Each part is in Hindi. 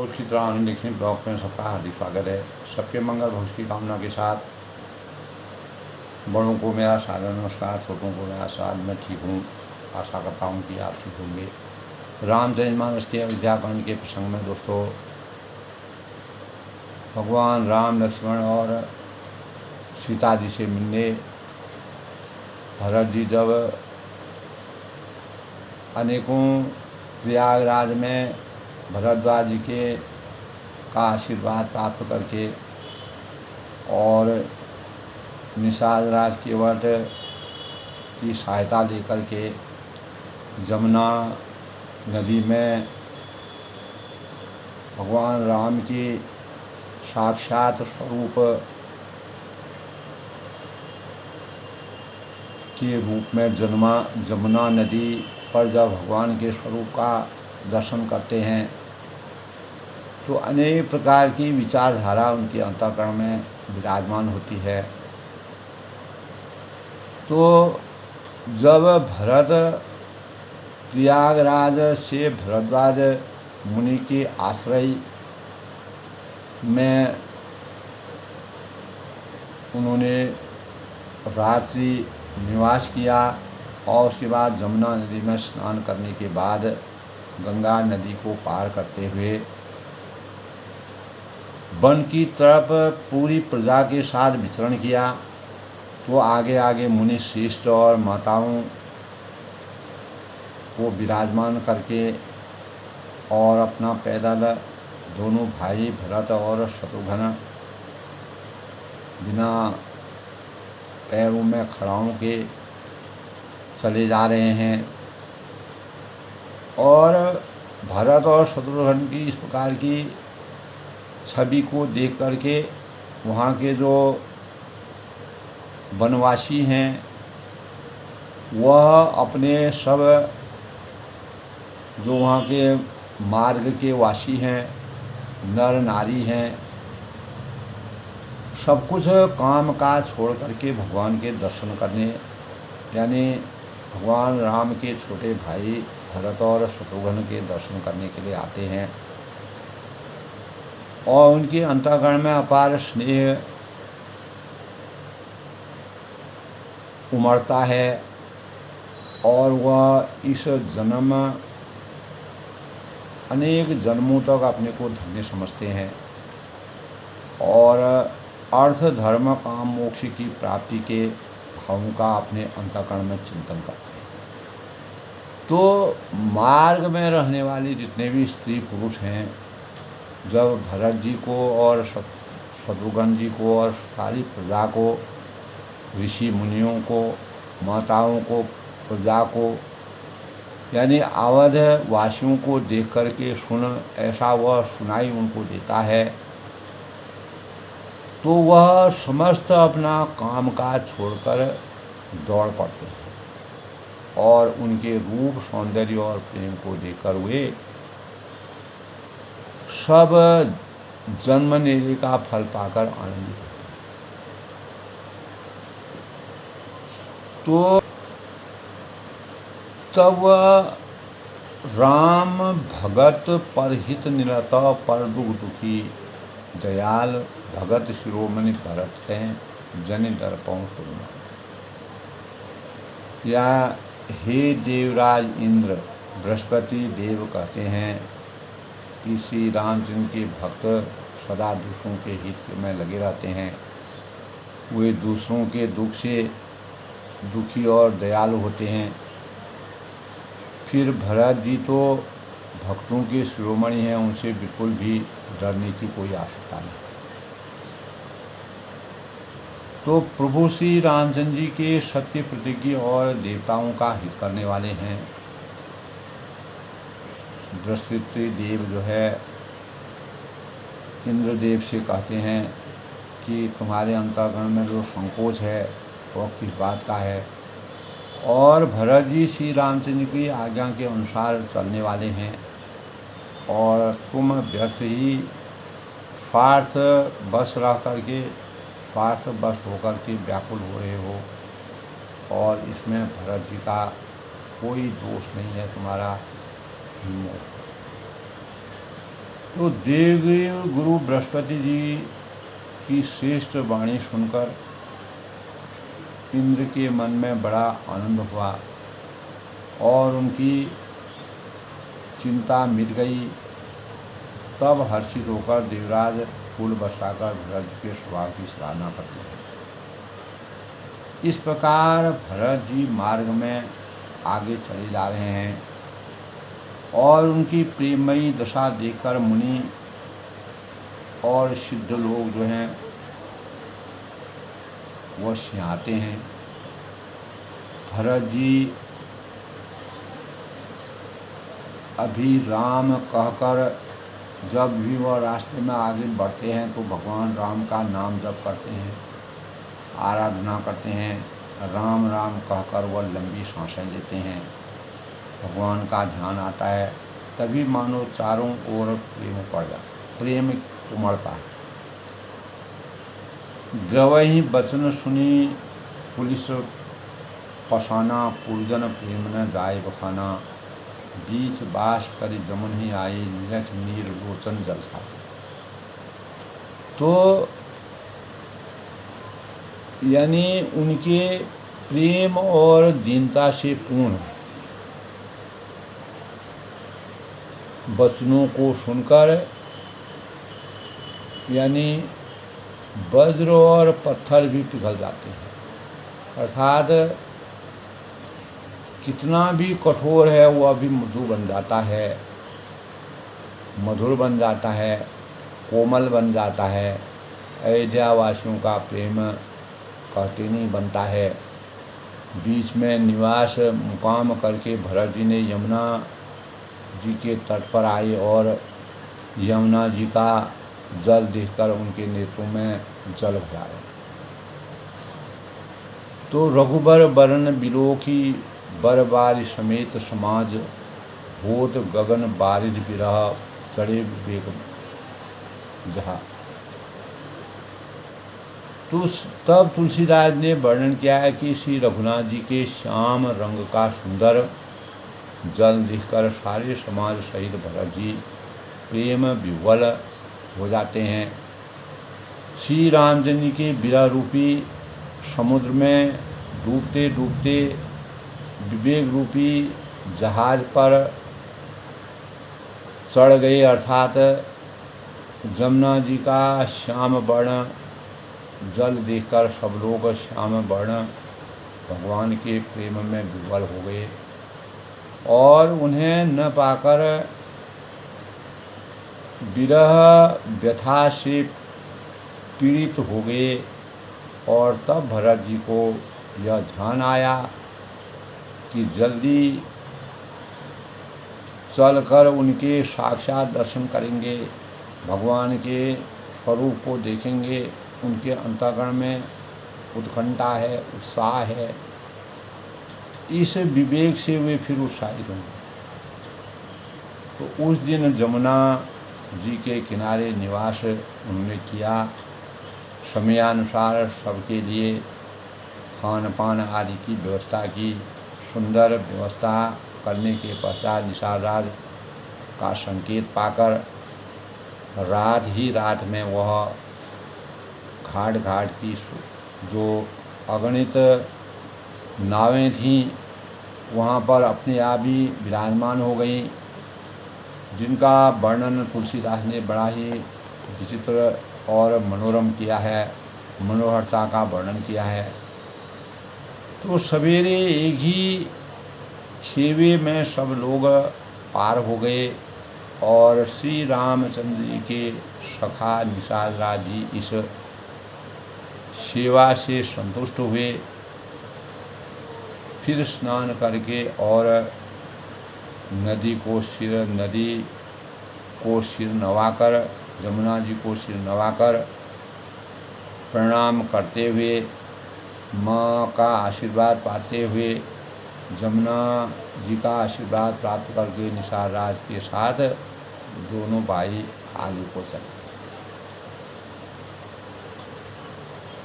रोज़ की तरह आनंद लिखने ब्लॉग में सबका हार्दिक स्वागत है। सबके मंगल भविष्य की कामना के साथ बड़ों को मेरा सादर नमस्कार, छोटों को मेरा साथ। मैं ठीक हूँ, आशा करता हूँ कि आप ठीक होंगे। रामचरितमानस के अयोध्याकांड के प्रसंग में दोस्तों, भगवान राम, लक्ष्मण और सीता जी से मिलने भरत जी जब अनेकों प्रयागराज में भरद्वाज जी के का आशीर्वाद प्राप्त करके और निषाद राज केवट की सहायता लेकर के जमुना नदी में भगवान राम के साक्षात स्वरूप के रूप में जमुना नदी पर जब भगवान के स्वरूप का दर्शन करते हैं तो अनेक प्रकार की विचारधारा उनके अंतःकरण में विराजमान होती है। तो जब भरत प्रयागराज से भरद्वाज मुनि के आश्रय में उन्होंने रात्रि निवास किया और उसके बाद जमुना नदी में स्नान करने के बाद गंगा नदी को पार करते हुए वन की तरफ पूरी प्रजा के साथ विचरण किया। तो आगे आगे मुनि श्रेष्ठ और माताओं को विराजमान करके और अपना पैदल दोनों भाई भरत और शत्रुघ्न बिना पैरों में खड़ाओं के चले जा रहे हैं। और भरत और शत्रुघ्न की इस प्रकार की छवि को देख करके वहाँ के जो वनवासी हैं वह अपने सब जो वहाँ के मार्ग के वासी हैं, नर नारी हैं, सब कुछ काम काज छोड़ करके भगवान के दर्शन करने, यानी भगवान राम के छोटे भाई भरत और शत्रुघ्न के दर्शन करने के लिए आते हैं। और उनके अंतःकरण में अपार स्नेह उमड़ता है और वह इस जन्म अनेक जन्मों तक अपने को धन्य समझते हैं और अर्थ धर्म काम मोक्ष की प्राप्ति के भावों का अपने अंतःकरण में चिंतन करते हैं। तो मार्ग में रहने वाली जितने भी स्त्री पुरुष हैं, जब भरत जी को और शत्रुघ्न जी को और सारी प्रजा को, ऋषि मुनियों को, माताओं को, प्रजा को, यानी अवध वासियों को देख कर के ऐसा वह सुनाई उनको देता है तो वह समस्त अपना काम काज छोड़कर दौड़ पड़ते हैं और उनके रूप, सौंदर्य और प्रेम को देखकर वे सब जन्म लेने का फल पाकर आनंदित होते हैं। तो तब राम भगत परहित निरत पर दुख दुखी दयाल भगत शिरोमणि भरत हैं जन दर्पण सुरमा। या हे देवराज इंद्र बृहस्पति देव कहते हैं कि श्री रामचंद्र के भक्त सदा दूसरों के हित में लगे रहते हैं। वे दूसरों के दुख से दुखी और दयालु होते हैं। फिर भरत जी तो भक्तों के शिरोमणि हैं, उनसे बिल्कुल भी डरने की कोई आवश्यकता नहीं। तो प्रभु श्री रामचंद्र जी के सत्य प्रतिज्ञ और देवताओं का हित करने वाले हैं। बृहस्पति देव जो है इंद्रदेव से कहते हैं कि तुम्हारे अंतःकरण में जो संकोच है वह किस बात का है। और भरत जी श्री रामचंद्र की आज्ञा के अनुसार चलने वाले हैं और तुम व्यर्थ ही स्वार्थ बस रह करके, स्वार्थ बस होकर के व्याकुल हो रहे हो और इसमें भरत जी का कोई दोष नहीं है, तुम्हारा तो देवदेव गुरु बृहस्पति जी की श्रेष्ठ वाणी सुनकर इंद्र के मन में बड़ा आनंद हुआ और उनकी चिंता मिट गई। तब हर्षित होकर देवराज फूल बरसाकर भरत के स्वभाव की सराहना करते हैं। इस प्रकार भरत जी मार्ग में आगे चले जा रहे हैं और उनकी प्रेमयी दशा देखकर मुनि और सिद्ध लोग जो हैं वो सिहाते हैं। भरत जी अभी राम कहकर जब भी वह रास्ते में आगे बढ़ते हैं तो भगवान राम का नाम जप करते हैं, आराधना करते हैं। राम राम कहकर वह लंबी सांसें लेते हैं, भगवान का ध्यान आता है। तभी मानो चारों ओर प्रेम उमड़ता है। जवही बचन सुनी पुलिस पसाना, पुरजन प्रेम न जाए बखाना, बीच बास करी जमन ही आए, निरख नीर लोचन जलसा। तो यानी उनके प्रेम और दीनता से पूर्ण वचनों को सुनकर यानी वज्र और पत्थर भी पिघल जाते हैं। अर्थात कितना भी कठोर है वो अभी मृदु बन जाता है, मधुर बन जाता है, कोमल बन जाता है। अयोध्या वासियों का प्रेम कहते नहीं बनता है। बीच में निवास मुकाम करके भरत जी ने यमुना जी के तट पर आए और यमुना जी का जल देखकर उनके नेत्रों में जल भराए। तो रघुबर वरण बिलोकी बरबारी समेत समाज, होत गगन बारिज बिरह चढ़े विवेक जहा। तो तब तुलसीदास ने वर्णन किया है कि श्री रघुनाथ जी के श्याम रंग का सुंदर जल देखकर सारे समाज सहित भरत जी प्रेम विह्वल हो जाते हैं। श्री रामचंद्र जी के विरह रूपी समुद्र में डूबते डूबते विवेक रूपी जहाज पर चढ़ गए। अर्थात जमुना जी का श्याम वर्ण जल देखकर सब लोग श्याम वर्ण भगवान के प्रेम में विह्वल हो गए और उन्हें न पाकर विरह व्यथा से पीड़ित हो गए। और तब भरत जी को यह ध्यान आया कि जल्दी चलकर उनके साक्षात दर्शन करेंगे, भगवान के स्वरूप को देखेंगे। उनके अंतःकरण में उत्कंठा है, उत्साह है। इस विवेक से वे फिर उत्साहित होंगे। तो उस दिन जमुना जी के किनारे निवास उन्होंने किया। समयानुसार सबके लिए खान पान आदि की व्यवस्था की। सुंदर व्यवस्था करने के पश्चात निषाद राज का संकेत पाकर रात ही रात में वह घाट घाट की जो अगणित नावें थीं वहाँ पर अपने आप ही विराजमान हो गई, जिनका वर्णन तुलसीदास ने बड़ा ही विचित्र और मनोरम किया है, मनोहरता का वर्णन किया है। तो सवेरे एक ही खेवे में सब लोग पार हो गए और श्री रामचंद्र जी के सखा निषाद राज जी इस सेवा से संतुष्ट हुए। फिर स्नान करके और नदी को सिर नवाकर, यमुना जी को सिर नवाकर प्रणाम करते हुए, माँ का आशीर्वाद पाते हुए, यमुना जी का आशीर्वाद प्राप्त करके निषाद राज के साथ दोनों भाई आगे को चले।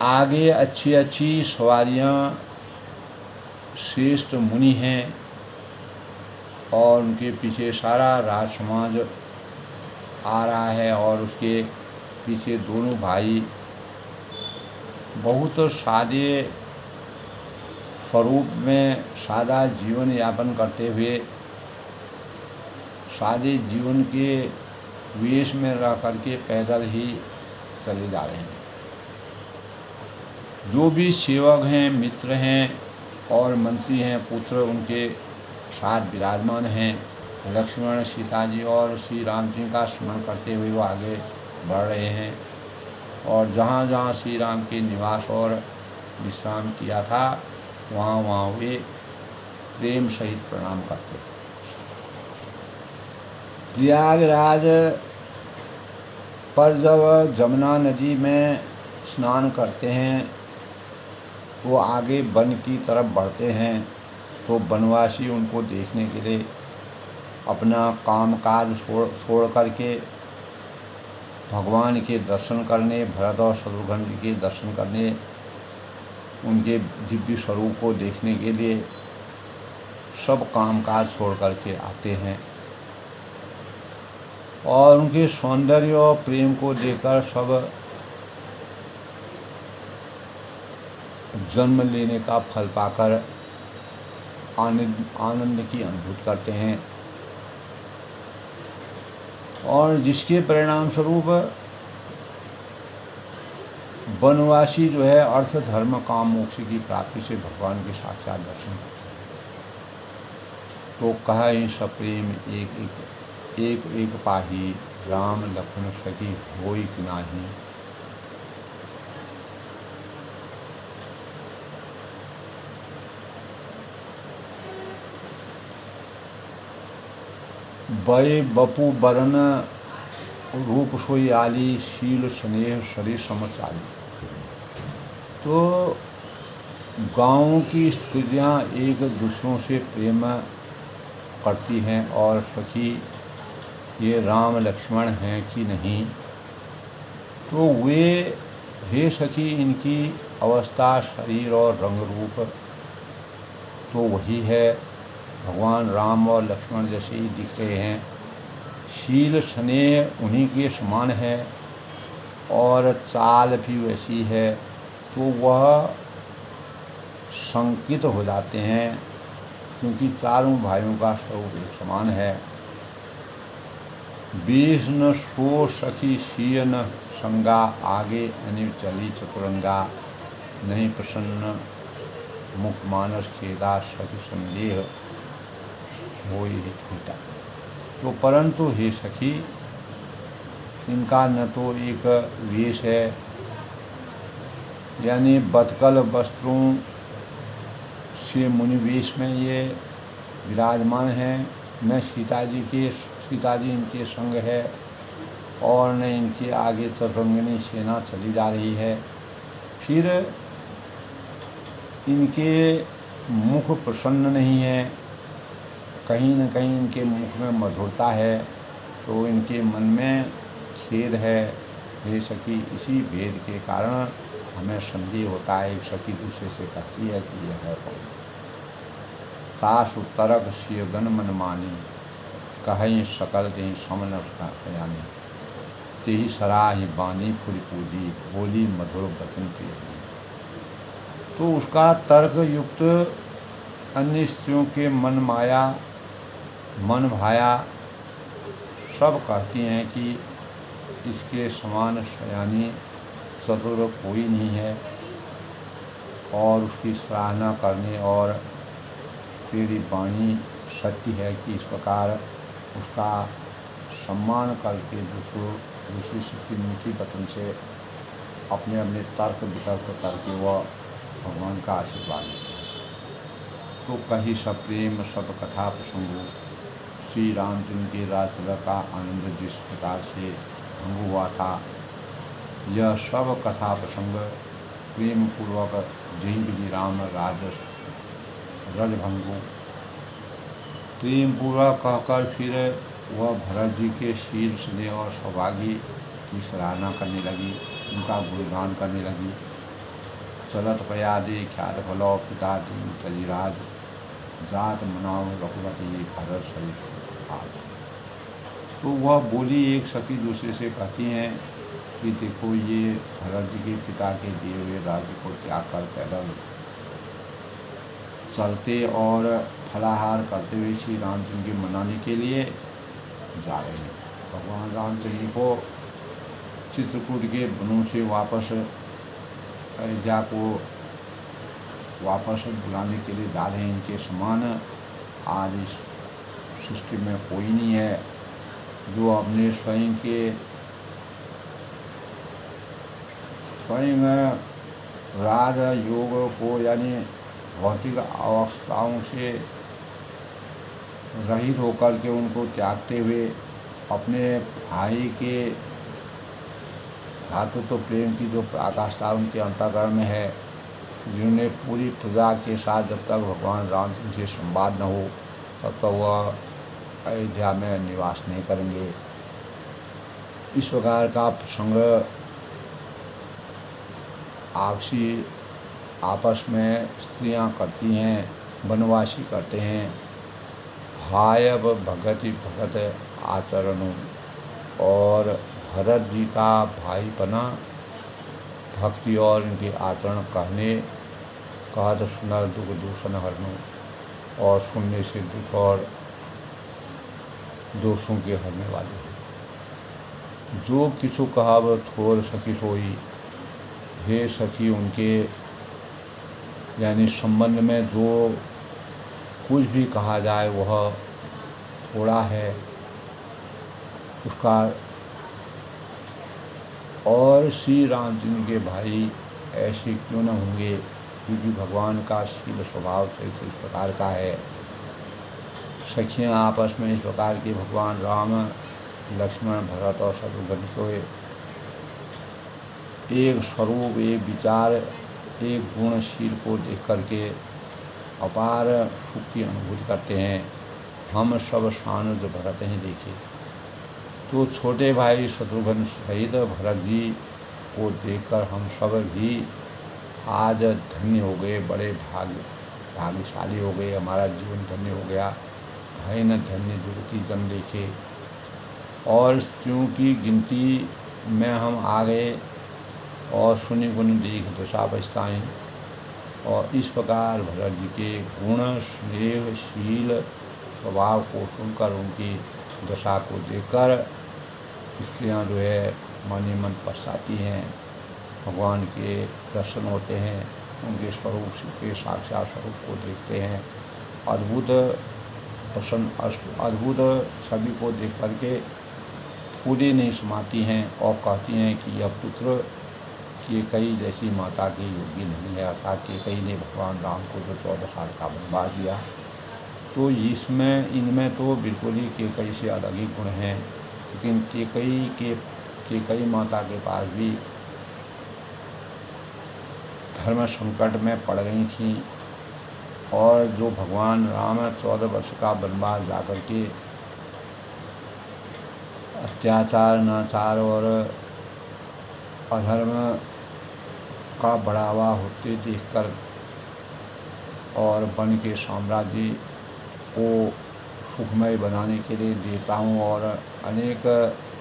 आगे अच्छी अच्छी सवारियाँ श्रेष्ठ मुनि हैं और उनके पीछे सारा राज समाज आ रहा है और उसके पीछे दोनों भाई बहुत सादे स्वरूप में सादा जीवन यापन करते हुए सादे जीवन के वेश में रह करके पैदल ही चले जा रहे हैं। जो भी सेवक हैं, मित्र हैं और मंत्री हैं, पुत्र उनके साथ विराजमान हैं। लक्ष्मण, सीता जी और श्री राम जी का स्मरण करते हुए वो आगे बढ़ रहे हैं और जहाँ जहाँ श्री राम के निवास और विश्राम किया था वहाँ वहाँ वे प्रेम सहित प्रणाम करते थे। प्रयागराज पर जब जमुना नदी में स्नान करते हैं वो आगे वन की तरफ बढ़ते हैं तो वनवासी उनको देखने के लिए अपना कामकाज छोड़ करके भगवान के दर्शन करने, भरत और शत्रुघ्न जी के दर्शन करने, उनके दिव्य स्वरूप को देखने के लिए सब कामकाज छोड़ करके आते हैं और उनके सौंदर्य और प्रेम को देखकर सब जन्म लेने का फल पाकर आनंद की अनुभूति करते हैं और जिसके परिणाम स्वरूप वनवासी जो है अर्थ, धर्म, काम, मोक्ष की प्राप्ति से भगवान के साक्षात दर्शन करते हैं। तो कहा ही सप्रेम एक एक पाही, राम लखन सखी होई कि नाही। बय बपू बरन रूप सोई आली, शील स्नेह शरीर समचाली। तो गाँव की स्त्रियाँ एक दूसरों से प्रेम करती हैं और सखी ये राम लक्ष्मण हैं कि नहीं। तो वे हे सखी इनकी अवस्था, शरीर और रंग रूप तो वही है, भगवान राम और लक्ष्मण जैसे ही दिख रहे हैं। शील स्नेह उन्हीं के समान है और चाल भी वैसी है, तो वह शंकित हो जाते हैं क्योंकि चारों भाइयों का स्वरूप एक समान है। बीस न सो सखी सीय न संगा, आगे अनिल चली चतुरंगा, नहीं प्रसन्न मुख मानस खेदा, सखी संदेह हो हिता। तो परंतु हे सखी इनका न तो एक वेश है यानी बतकल वस्त्रों से मुनिवेश में ये विराजमान हैं, न सीता जी इनके संग है और न इनके आगे चतुरंगिनी सेना चली जा रही है। फिर इनके मुख प्रसन्न नहीं है, कहीं न कहीं इनके मुख में मधुरता है, तो इनके मन में खेद है। हे सखी इसी भेद के कारण हमें संदेह होता है। एक सखी दूसरे से कहती है कि यह है कौन। तासु तरक सियगन मन मानी, कहीं सकल दें समन यानी, तेही सराही बानी फुल पूजी, बोली मधुर वचन प्रिय। तो उसका तर्क युक्त अन्य स्त्रियों के मन माया, मन भाया सब कहती हैं कि इसके समान सयानी चतुर कोई नहीं है और उसकी सराहना करने और तेरी वाणी सत्य है कि इस प्रकार उसका सम्मान करके दूसरी शक्ति मीठी वचन से अपने अपने तर्क वितर्क करके वह भगवान का आशीर्वाद लेते हैं। तो कहीं सब प्रेम सब कथा प्रसंगों, श्री रामचंद्र के राजसभा का आनंद जिस प्रकार से भंग हुआ था, यह सब कथा प्रसंग प्रेम पूर्वक जय विधि राम राज रजभंगो प्रेम पूर्वक कहकर फिर वह भरत जी के शील स्नेह और सौभाग्य की सराहना करने लगी, उनका गुणगान करने लगी। चलत पयादे ख्यात भलो पिता दीन तजिराज, जात मनाओ रघुपति भरत सरिष आज। तो वह बोली एक सखी दूसरे से कहती हैं कि देखो ये भरत जी के पिता के दिए हुए राज्य को त्याग कर पैदल चलते और फलाहार करते हुए श्री रामचंद्र जी मनाने के लिए जा रहे हैं। भगवान रामचंद्र जी को चित्रकूट के वनों से वापस अयोध्या को वापस बुलाने के लिए जा रहे हैं। इनके समान आज इस सृष्टि में कोई नहीं है जो अपने स्वयं राज योग को यानी भौतिक अवस्थाओं से रहित होकर के उनको त्यागते हुए अपने भाई के भातृत्व प्रेम की जो पराकाष्ठा उनके अंतःकरण में है, जिन्होंने पूरी प्रजा के साथ जब तक भगवान रामचंद्र से संवाद न हो तब तक वह अयोध्या में निवास नहीं करेंगे। इस प्रकार का प्रसंग आपस में स्त्रियां करती हैं, वनवासी करते हैं। भाय भगति भगत आचरण, और भरत जी का भाईपना भक्ति और इनके आचरण कहत सुनर दुख दूषण हरणु, और सुनने से दुख और दोषों के हरने वाले हैं। जो किसु कहाव थोर सखी सोई, हे सखी उनके यानी संबंध में जो कुछ भी कहा जाए वह थोड़ा है उसका। और श्री रामचंद्र के भाई ऐसे क्यों न होंगे, क्योंकि भगवान का शील स्वभाव से इस प्रकार का है। सखियाँ आपस में इस प्रकार के भगवान राम, लक्ष्मण, भरत और शत्रुघ्न को एक स्वरूप, एक विचार, एक गुणशील को देख करके अपार सुख की अनुभूति करते हैं। हम सब सानुज भरत ही देखे, तो छोटे भाई शत्रुघ्न सहित भरत जी को देखकर हम सब भी आज धन्य हो गए, बड़े भाग्यशाली हो गए, हमारा जीवन धन्य हो गया। भाई न धन्य जुगती जन देखे, और स्त्रियों की गिनती में हम आ गए और सुनि गुण देख दशा बचताएँ। और इस प्रकार भरत जी के गुण, स्नेह, शील, स्वभाव को सुनकर, उनकी दशा को देखकर स्त्रियाँ जो है मन ही मन पछताती हैं, भगवान के दर्शन होते हैं, उनके स्वरूप के साक्षात स्वरूप को देखते हैं। अद्भुत छवि को देख करके पूरी नहीं समाती हैं और कहती हैं कि यह पुत्र कैकेयी जैसी माता की योगी नहीं है। अर्थात कैकेयी ने भगवान राम को जो 14 साल का वनवास दिया, तो इनमें तो बिल्कुल ही कैकेयी से अलग ही गुण हैं। लेकिन कैकेयी माता के पास भी धर्म संकट में पड़ गई थीं, और जो भगवान राम 14 वर्ष का वनवास जाकर के अत्याचार, अनाचार और अधर्म का बढ़ावा होते देखकर और वन के साम्राज्य को सुखमय बनाने के लिए देवताओं और अनेक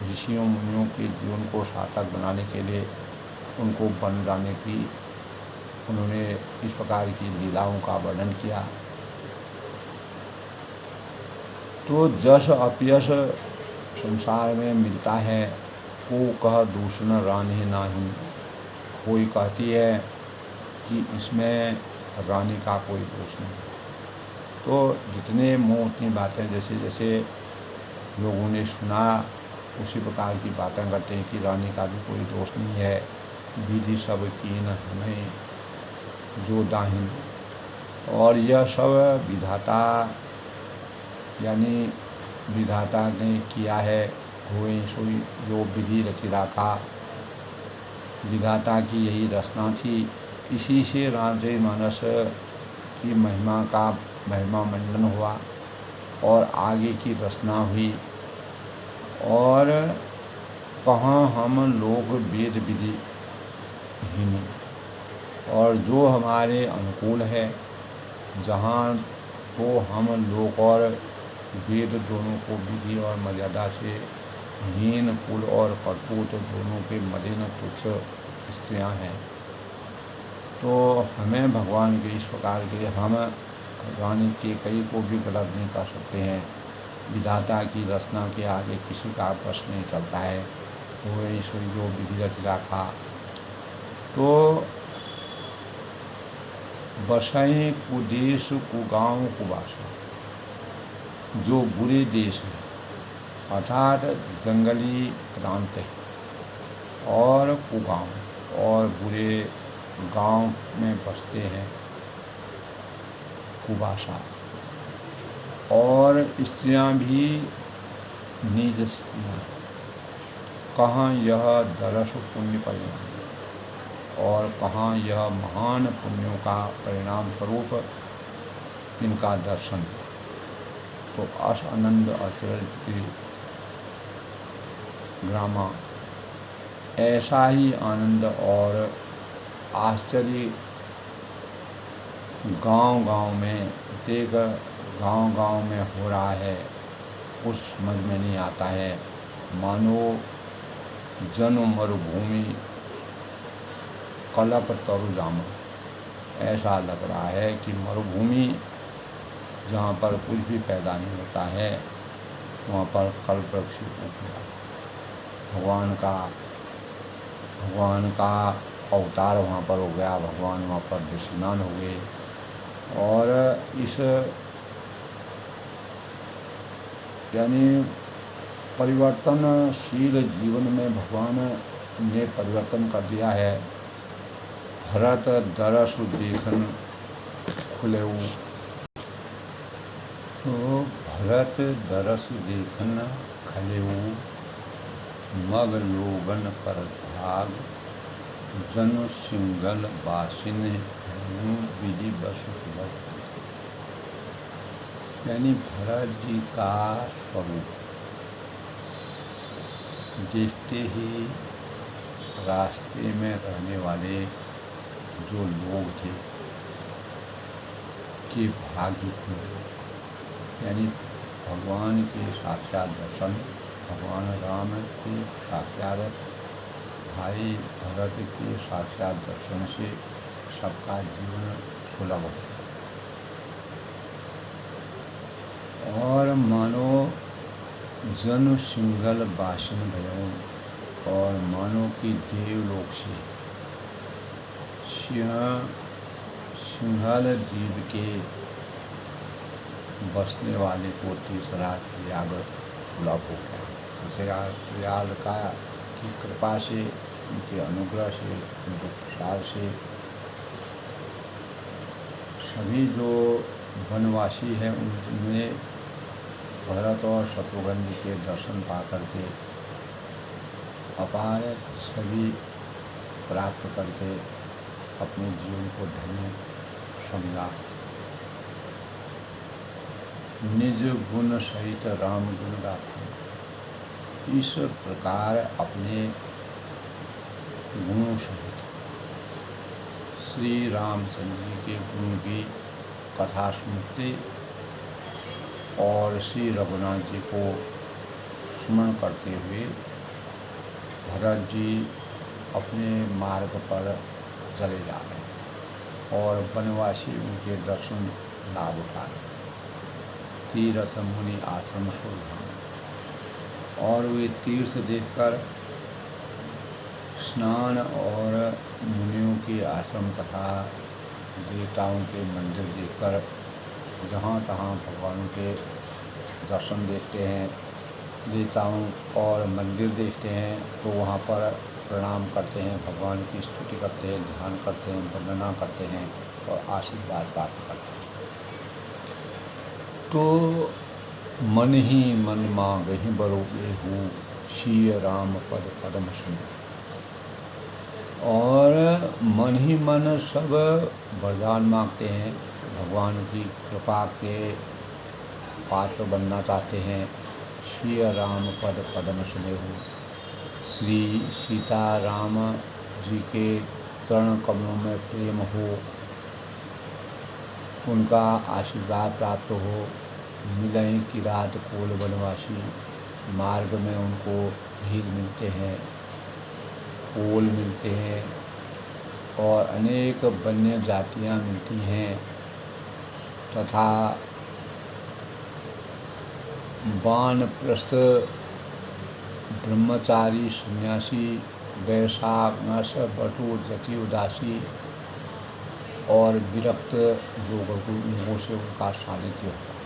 ऋषियों मुनियों के जीवन को सार्थक बनाने के लिए उनको वन जाने की उन्होंने इस प्रकार की लीलाओं का वर्णन किया। तो जस अपयश संसार में मिलता है, को कह दूषण रानी नाही। कोई कहती है कि इसमें रानी का कोई दोष नहीं। तो जितने मुँह उतनी बातें, जैसे जैसे लोगों ने सुना उसी प्रकार की बातें करते हैं कि रानी का भी कोई दोष नहीं है। विधि सब कीन हमें जो दाहिन, और यह सब विधाता यानी विधाता ने किया है। हुए सोई जो विधि रचिता का विधाता की यही रचना थी। इसी से रामचरितमानस की महिमा का महिमा मंडन हुआ और आगे की रचना हुई। और कहाँ हम लोग वेद विधि हीन, और जो हमारे अनुकूल है, जहाँ तो हम लोक और वेद दोनों को विधि और मर्यादा से हीन, कुल और करतूत दोनों के मलिन तुच्छ स्त्रियां हैं। तो हमें भगवान के इस प्रकार के हम भगवान के कई को भी गलत नहीं कर सकते हैं। विधाता की रचना के आगे किसी का प्रश्न नहीं चलता है। वो ईश्वर जो विधि रच रखा। तो बसाई कुदेश कुगांव कुबासा, जो बुरे देश हैं अर्थात जंगली प्रांत है और कुगांव और बुरे गांव में बसते हैं कुबासा, और स्त्रियां भी नीच स्त्रियां, कहाँ यह दरस पुण्य परिणाम और कहाँ यह महान पुण्यों का परिणाम स्वरूप इनका दर्शन। तो अस आनंद अचरज ग्रामा, ऐसा ही आनंद और आश्चर्य गांव-गांव में, प्रत्येक गांव-गांव में हो रहा है, कुछ समझ में नहीं आता है। मानो जन मरुभूमि कल्प तरु जामा, ऐसा लग रहा है कि मरुभूमि जहाँ पर कुछ भी पैदा नहीं होता है वहाँ पर कल्प वृक्ष उग गया। भगवान का अवतार वहाँ पर हो गया, भगवान वहाँ पर दृश्यमान हो गए। और इस यानी परिवर्तनशील जीवन में भगवान ने परिवर्तन कर दिया है। भरत दरस देखन खुलेऊ, तो भरत दरस देखन खलेऊ, मग लोगन कर भाग, जन सिंगल बासिन विधि बसु सुलभ। यानी भरत जी का स्वरूप देखते ही रास्ते में रहने वाले जो लोग थे कि भाग्य खुले। यानी भगवान के साक्षात दर्शन, भगवान राम के साक्षात भाई भरत के साक्षात दर्शन से सबका जीवन सुलभ हो। और मानो जन सिंगल बासन भयो, और मानो की देवलोक से सिंहल द्वीप के बसने वाले को तीसरा त्याग सुलभ हो गया। प्रयाग का की कृपा से, उनके अनुग्रह से, उनके प्रसाद से सभी जो वनवासी हैं उनमें भरत और शत्रुघ्न के दर्शन पा करके अपार सभी प्राप्त करके अपने जीवन को धन्य समझा। निज गुण सहित राम गुण गाथा, इस प्रकार अपने गुणों सहित श्री रामचंद्र जी के गुण की कथा सुनते और श्री रघुनाथ जी को स्मरण करते हुए भरत जी अपने मार्ग पर चले जा रहे हैं और वनवासी उनके दर्शन लाभ उठा रहे। तीर्थ मुनि आश्रम सुधाम, और वे तीर्थ देखकर, स्नान और मुनियों के आश्रम तथा देवताओं के मंदिर देखकर जहाँ तहाँ भगवान के दर्शन देखते हैं, देवताओं और मंदिर देखते हैं तो वहाँ पर प्रणाम करते हैं, भगवान की स्तुति करते हैं, ध्यान करते हैं, वंदना करते हैं और आशीर्वाद प्राप्त करते हैं। तो मन ही मन मांगहि बरोगे हूँ, सिय राम पद पदम सुन। और मन ही मन सब वरदान मांगते हैं, भगवान की कृपा के पात्र बनना चाहते हैं। श्री राम पद पद्म स्नेहु, श्री सीता राम जी के चरण कमलों में प्रेम हो, उनका आशीर्वाद प्राप्त हो, मिलई की रात कोल वनवासी, मार्ग में उनको भील मिलते हैं, कोल मिलते हैं और अनेक वन्य जातियाँ मिलती हैं तथा वानप्रस्थ, ब्रह्मचारी, सन्यासी, वैशाख, नस, बटु, जति, उदासी और विरक्त लोगों से उनका सानिध्य होता है।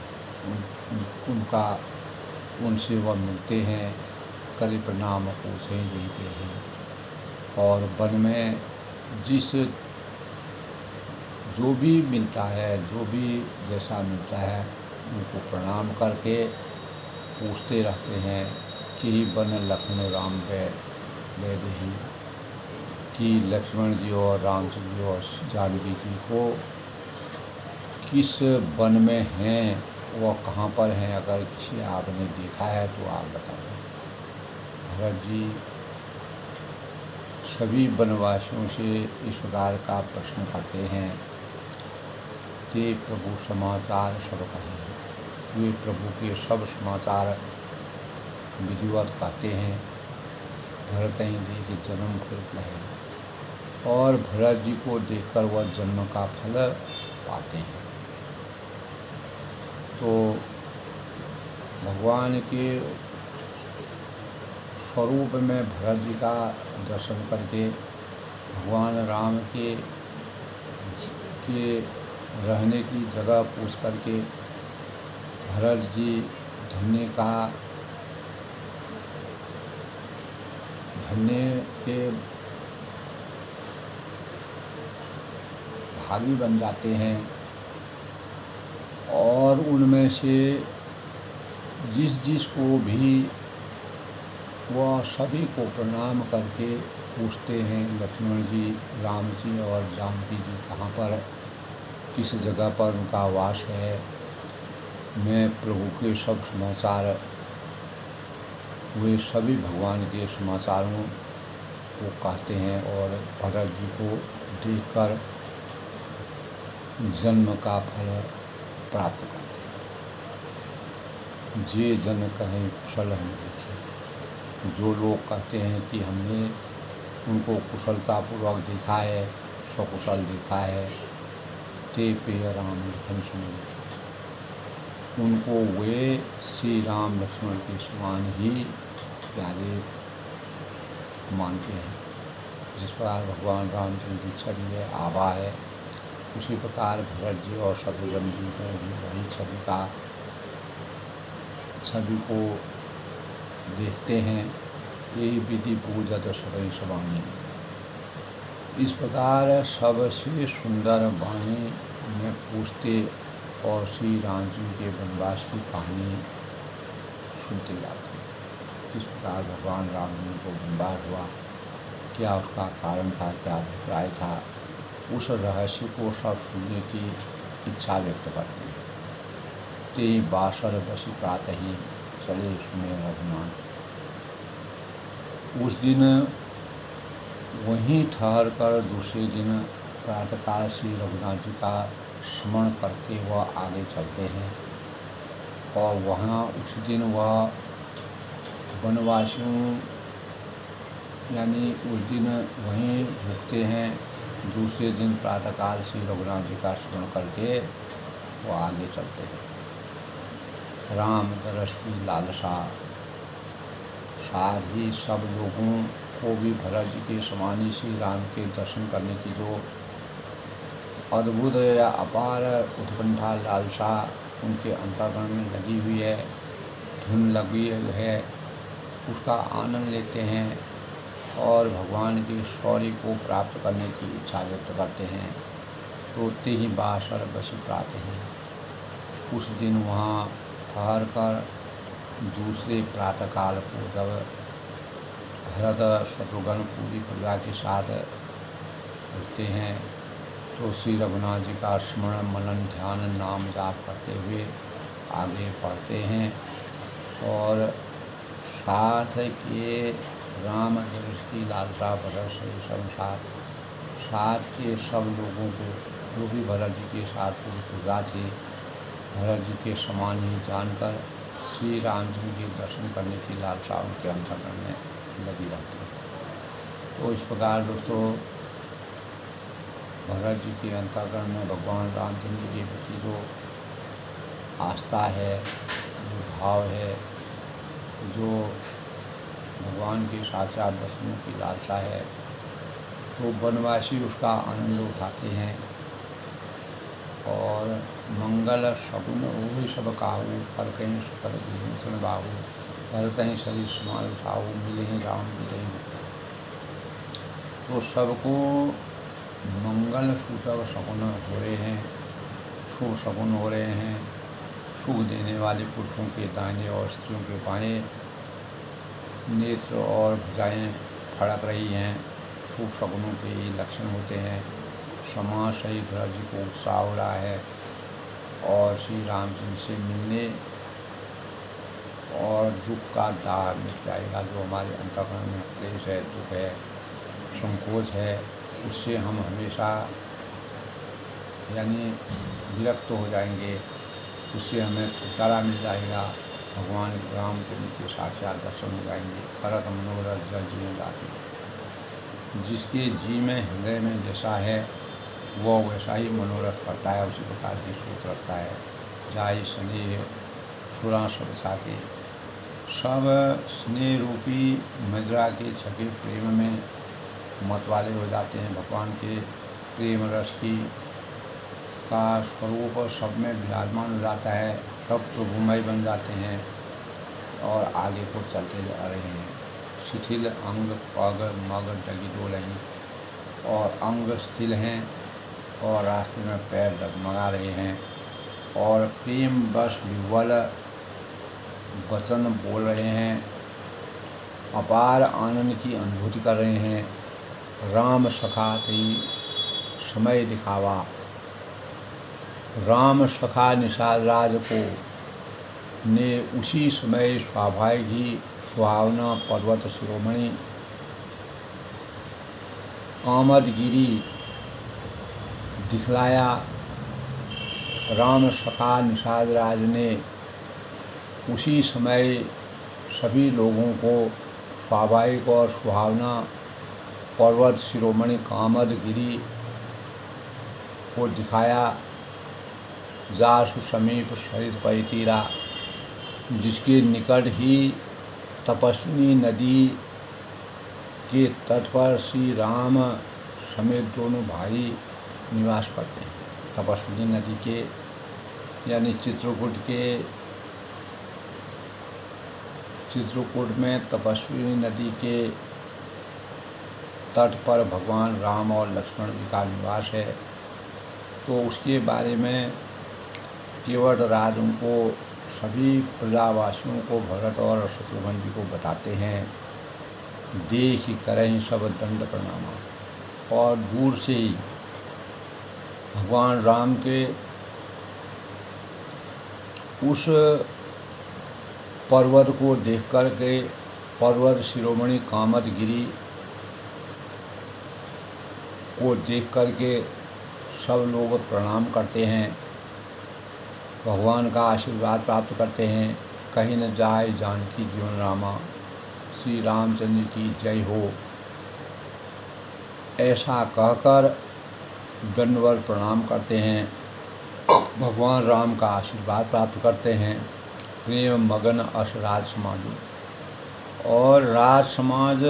उनका उनसे वह मिलते हैं, करि प्रणाम पूछे देते हैं। और वन में जिस जो भी मिलता है, जो भी जैसा मिलता है, उनको प्रणाम करके पूछते रहते हैं कि वन लक्ष्मण राम वे ही, कि लक्ष्मण जी और राम जी और जानकी जी को किस वन में हैं, वह कहाँ पर हैं, अगर किसी आपने देखा है तो आप बताएं। भरत जी सभी वनवासियों से इस प्रकार का प्रश्न करते हैं। ते प्रभु समाचार सब कहें, वे प्रभु के सब समाचार विधिवत कहते हैं। भरत ही देख जन्म फल है, और भरत जी को देखकर वह जन्म का फल पाते हैं। तो भगवान के स्वरूप में भरत जी का दर्शन करके भगवान राम के रहने की जगह पूछ करके भरत जी धन्य के भागी बन जाते हैं और उनमें से जिस को भी वह सभी को प्रणाम करके पूछते हैं, लक्ष्मण जी, राम जी और जानकी जी कहाँ पर, किस जगह पर उनका वास है। मैं प्रभु के सब समाचार, वे सभी भगवान के समाचारों को कहते हैं और भरत जी को देखकर जन्म का फल प्राप्त करते हैं। जे जन कहें कुशल हम देखें, जो लोग कहते हैं कि हमने उनको कुशलतापूर्वक देखा है, सकुशल देखा है, ते पे राम लक्ष्मण समझ, उनको वे श्री राम लक्ष्मण के समान ही प्यारे मानते हैं। जिस प्रकार भगवान रामचंद्र की छवि है, आभा है, उसी प्रकार भरत जी और शत्रुघ्न जी में भी वही छवि को देखते हैं। यही विधि पूजत सभी सवानी। इस प्रकार सबसे सुंदर वाणी में पूछते और श्री राम जी के वनवास की कहानी सुनते जाते हैं। इस प्रकार भगवान राम जी को वनवास हुआ, क्या उसका कारण था, क्या अभिप्राय था, उस रहस्य को सब सुनने की इच्छा व्यक्त करते हैं। ते बासर बसी प्रातः ही चले सुने रघुनाथ। उस दिन वहीं ठहर कर दूसरे दिन प्रातःकाल श्री रघुनाथ जी का स्मरण करके वह आगे चलते हैं और वहाँ उस दिन वह वनवासियों यानी उस दिन वहीं रुकते हैं। दूसरे दिन प्रातःकाल श्री रघुनाथ जी का स्मरण करके वह आगे चलते हैं। राम दरस की लालसा, साथ ही सब लोगों को भी भरत जी के समान श्री राम के दर्शन करने की जो अद्भुत या अपार उत्कंठा लालसा उनके अंतःकरण में लगी हुई है, धुन लगी है, उसका आनंद लेते हैं और भगवान के शौर्य को प्राप्त करने की इच्छा व्यक्त करते हैं। तो ते ही बासर बसी प्रातः ही, उस दिन वहाँ ठहर कर दूसरे प्रातःकाल को जब भरत शत्रुघ्न पूरी प्रजा के साथ उठते हैं तो श्री रघुनाथ जी का स्मरण मनन ध्यान नाम जाप करते हुए आगे बढ़ते हैं और साथ के राम दरस की लालसा भरत से संसार साथ के सब लोगों को जो भी भरत जी के साथ पूरी प्रजा थी भरत जी के समान ही जानकर श्री रामचंद्र जी के दर्शन करने की लालसा उनके अंतःकरण में लगी रहती है। तो इस प्रकार दोस्तों भरत जी के अंतःकरण में भगवान रामचंद्र जी के प्रति जो आस्था है, जो भाव है, जो भगवान के साक्षात दर्शनों की लालसा है, तो वनवासी उसका आनंद उठाते हैं। और मंगल शकुन वही सब काहू, पर कहीं सकल विभूषण बाहू, पर कहीं शरीर समान उठाऊ, मिले ही राम मिले ही। तो सबको मंगल सूचक शकुन हो रहे हैं, शुभ शकुन हो रहे हैं। सुख देने वाले पुरुषों के दाहिने और स्त्रियों के बाएं नेत्र और भुजाएं फड़क रही हैं। शुभ शकुनों के ये लक्षण होते हैं। समाज सहित भरत जी को उत्साह हो रहा है और श्री रामचंद्र से मिलने और दुख का दाग मिट जाएगा। जो हमारे अंतःकरण में क्लेश है, दुख है, संकोच है, उससे हम हमेशा यानी विरक्त हो जाएंगे, उससे हमें छुटकारा मिल जाएगा। भगवान रामचंद्र के साक्षात दर्शन हो जाएंगे। करत मनोरथ जल जीवन जाते, जिसके जी में हृदय में जैसा है वो वैसा ही मनोरथ करता है, उसी प्रकार की सोच रखता है। जाय स्नेह सुरा सब साके, सब स्नेह रूपी मदिरा के छके प्रेम में मतवाले हो जाते हैं। भगवान के प्रेम रस की का स्वरूप सब में विराजमान हो जाता है। सब प्रभुमय बन जाते हैं और आगे को चलते जा रहे हैं। शिथिल अंग पग मग डगी डोलहीं, और अंग स्थिल हैं और रास्ते में पैर डगमगा रहे हैं, और प्रेम बस विह्वल वचन बोल रहे हैं। अपार आनंद की अनुभूति कर रहे हैं। राम सखा ही समय दिखावा, राम सखा निषाद राज को ने उसी समय स्वाभाविक ही सुहावना पर्वत शिरोमणि कामदगिरी दिखलाया। राम सखा निषाद राज ने उसी समय सभी लोगों को स्वाभाविक और सुहावना पर्वत शिरोमणि कामदगिरी को दिखाया। जासु समीप सरित पई तीरा, जिसके निकट ही तपस्विनी नदी के तट पर श्री राम समेत दोनों भाई निवास करते हैं। तपस्विनी नदी के यानी चित्रकूट में तपस्विनी नदी के तट पर भगवान राम और लक्ष्मण जी का निवास है। तो उसके बारे में केवट राज उनको सभी प्रजावासियों को भरत और शत्रुघ्न जी को बताते हैं। देख ही करें सब दंड प्रणामा, और दूर से ही भगवान राम के उस पर्वत को देख कर के पर्वत शिरोमणि कामदगिरी को देख कर के सब लोग प्रणाम करते हैं, भगवान का आशीर्वाद प्राप्त करते हैं। कहीं न जाए जानकी जीवन रामा, श्री रामचंद्र की जय हो, ऐसा कहकर दंडवत प्रणाम करते हैं। भगवान राम का आशीर्वाद प्राप्त करते हैं। प्रेम मगन अस राज समाज, और राज समाज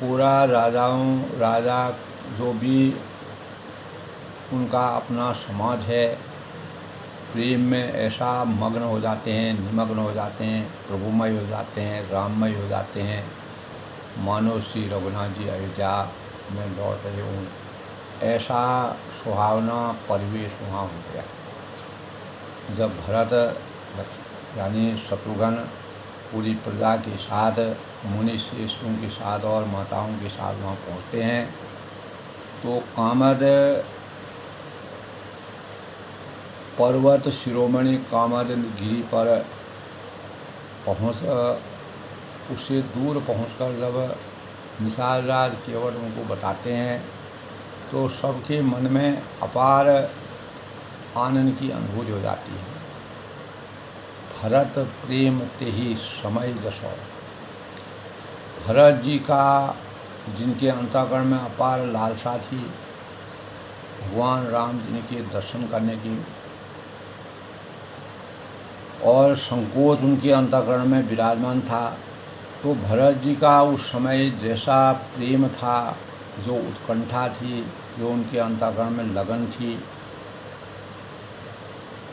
पूरा राजा जो भी उनका अपना समाज है, प्रेम में ऐसा मग्न हो जाते हैं, निमग्न हो जाते हैं, प्रभुमय हो जाते हैं, राममय हो जाते हैं, मानो श्री रघुनाथ जी अयोध्या में लौट रहे हूँ। ऐसा सुहावना परिवेश वहाँ हो गया। जब भरत यानी शत्रुघ्न पूरी प्रजा के साथ, मुनि श्रेष्ठों के साथ और माताओं के साथ वहाँ पहुँचते हैं, तो कामद पर्वत शिरोमणि कामदगिरी पर उससे दूर पहुंचकर जब निषादराज केवट उनको बताते हैं, तो सबके मन में अपार आनंद की अनुभूति हो जाती है। भरत प्रेम तेहि समय जसो। भरत जी का जिनके अंतःकरण में अपार लालसा थी भगवान राम जी के दर्शन करने की, और संकोच उनके अंतःकरण में विराजमान था, तो भरत जी का उस समय जैसा प्रेम था, जो उत्कंठा थी, जो उनके अंतःकरण में लगन थी,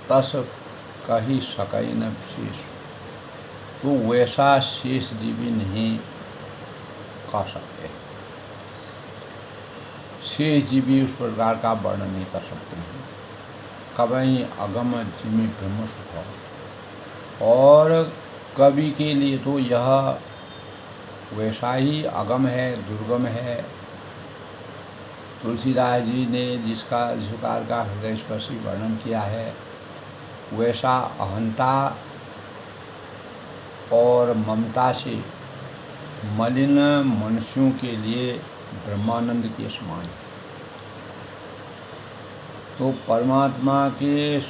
तस कही सकई न विशेष। तो वैसा शेष जी भी नहीं कह सकते। शेष जी भी उस प्रकार का वर्णन नहीं कर सकते हैं। कवि अगम जिमि ब्रह्म सुख। और कवि के लिए तो यह वैसा ही अगम है, दुर्गम है। तुलसीदास जी ने जिस प्रकार का हृदय स्पर्शी वर्णन किया है, वैसा अहंता और ममता से मलिन मनुष्यों के लिए ब्रह्मानंद के समान है। तो परमात्मा के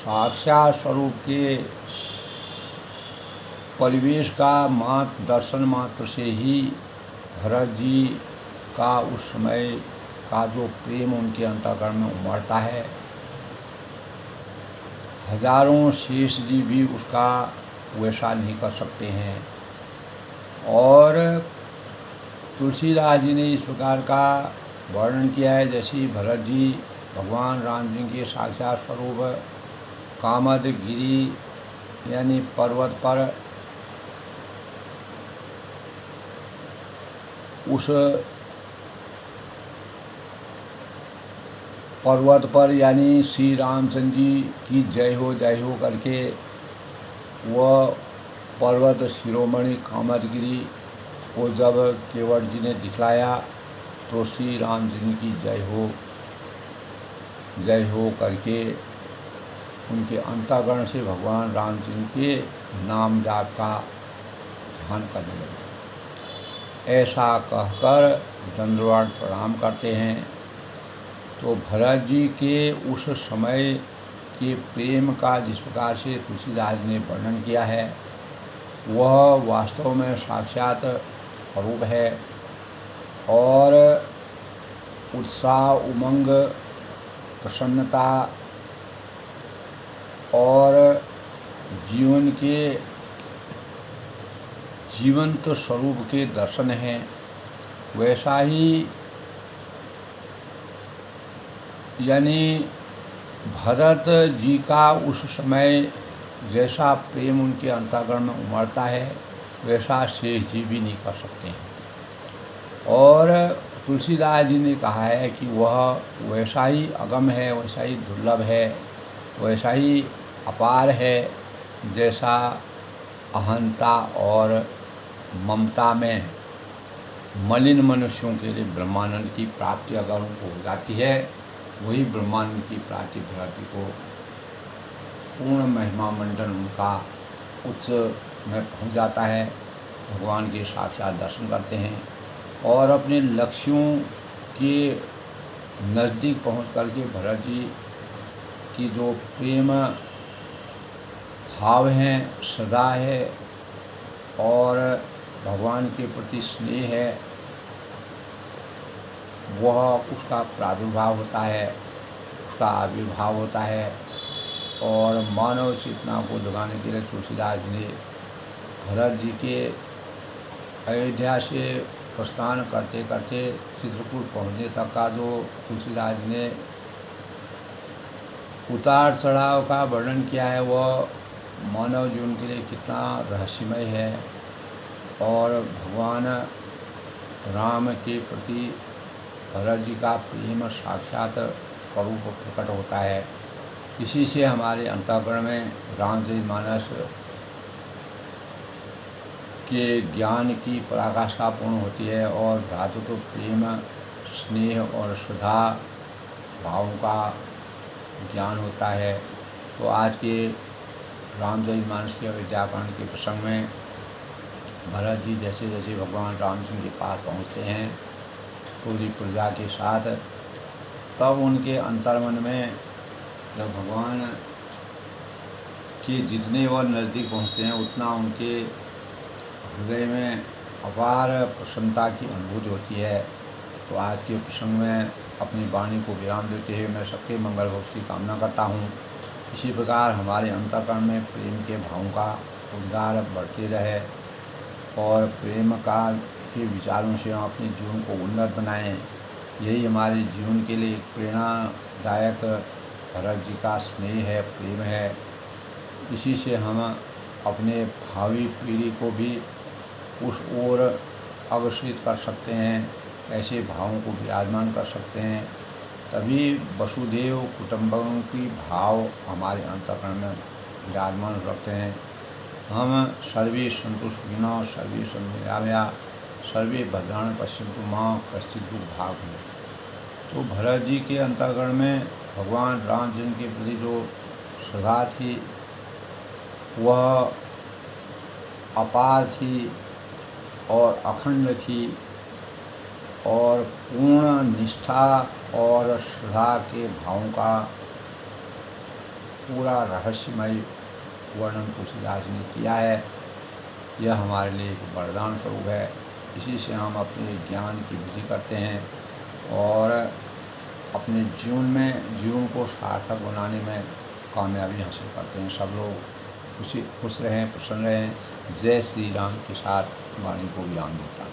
साक्षात स्वरूप के परिवेश का मात्र दर्शन मात्र से ही भरत जी का उस समय का जो प्रेम उनके अंतःकरण में उमड़ता है, हजारों शेष जी भी उसका वैसा नहीं कर सकते हैं। और तुलसीदास जी ने इस प्रकार का वर्णन किया है, जैसे भरत जी भगवान राम जी के साक्षात स्वरूप कामद गिरी यानी पर्वत पर उस पर्वत पर यानी श्री रामचंद्र जी की जय हो करके वह पर्वत शिरोमणि कामदगिरी को जब केवट जी ने दिखलाया, तो श्री राम जी की जय हो करके उनके अंतःकरण से भगवान राम जी के नाम जाप का ध्यान करने लगे। ऐसा कहकर दंडवत प्रणाम करते हैं। तो भरत जी के उस समय के प्रेम का जिस प्रकार से तुलसीदास ने वर्णन किया है, वह वास्तव में साक्षात स्वरूप है। और उत्साह, उमंग, प्रसन्नता और जीवन के जीवंत स्वरूप के दर्शन हैं। वैसा ही यानी भरत जी का उस समय जैसा प्रेम उनके अंतःकरण में उमड़ता है, वैसा शेष जी भी नहीं कर सकते हैं। और तुलसीदास जी ने कहा है कि वह वैसा ही अगम है, वैसा ही दुर्लभ है, वैसा ही अपार है, जैसा अहंता और ममता में मलिन मनुष्यों के लिए ब्रह्मानंद की प्राप्ति अगर उनको हो जाती है, वही ब्रह्मानंद की प्राप्ति भरत जी को पूर्ण महिमा मंडल उनका उच्च में पहुंच जाता है। भगवान के साक्षात दर्शन करते हैं और अपने लक्ष्यों के नज़दीक पहुंच करके भरत जी की जो प्रेम भाव हैं, सदा है और भगवान के प्रति स्नेह है, वह उसका प्रादुर्भाव होता है, उसका आविर्भाव होता है। और मानव चेतना को जगाने के लिए तुलसीदास जी ने भरत जी के अयोध्या से प्रस्थान करते करते चित्रकूट पहुँचने तक का जो तुलसीदास जी ने उतार चढ़ाव का वर्णन किया है, वह मानव जीवन के लिए कितना रहस्यमय है। और भगवान राम के प्रति भरत जी का प्रेम साक्षात स्वरूप प्रकट होता है। इसी से हमारे अंतःकरण में रामचरितमानस के ज्ञान की पराकाष्ठा पूर्ण होती है और भ्रातृत्व प्रेम, स्नेह और श्रद्धा भावों का ज्ञान होता है। तो आज के रामचरितमानस के अयोध्याकांड के प्रसंग में भरत जी जैसे जैसे भगवान राम जी के पास पहुँचते हैं पूरी प्रजा के साथ, तब उनके अंतर्मन में जब भगवान कि जितने वह नज़दीक पहुँचते हैं उतना उनके हृदय में अपार प्रसन्नता की अनुभूति होती है। तो आज के प्रसंग में अपनी वाणी को विराम देते हुए मैं सबके मंगल हो उसकी कामना करता हूँ। इसी प्रकार हमारे अंतःकरण में प्रेम के भावों का उद्गार बढ़ते रहे और प्रेम का के विचारों से हम अपने जीवन को उन्नत बनाएं। यही हमारे जीवन के लिए एक प्रेरणादायक भरत जी का स्नेह है, प्रेम है। इसी से हम अपने भावी पीढ़ी को भी उस ओर अग्रसित कर सकते हैं, ऐसे भावों को विराजमान कर सकते हैं। तभी वसुधैव कुटुम्बकम की भाव हमारे अंतःकरण में विराजमान रखते हैं। हम सर्वे सन्तु सुखिनः सर्वे सन्तु निरामया सर्वे भद्राणि पश्यन्तु मा कश्चित् दुर्भाग्यः। तो भरत जी के अंतःकरण में भगवान रामचंद्र के प्रति जो श्रद्धा थी वह अपार थी और अखंड थी और पूर्ण निष्ठा और श्रद्धा के भावों का पूरा रहस्यमय वर्णन तुलसीदास ने किया है। यह हमारे लिए एक वरदान स्वरूप है। इसी से हम अपने ज्ञान की वृद्धि करते हैं और अपने जीवन को सार्थक बनाने में कामयाबी हासिल करते हैं। सब लोग खुश रहें, प्रसन्न रहें। जय श्री राम के साथ वाणी को विराम देता हूँ।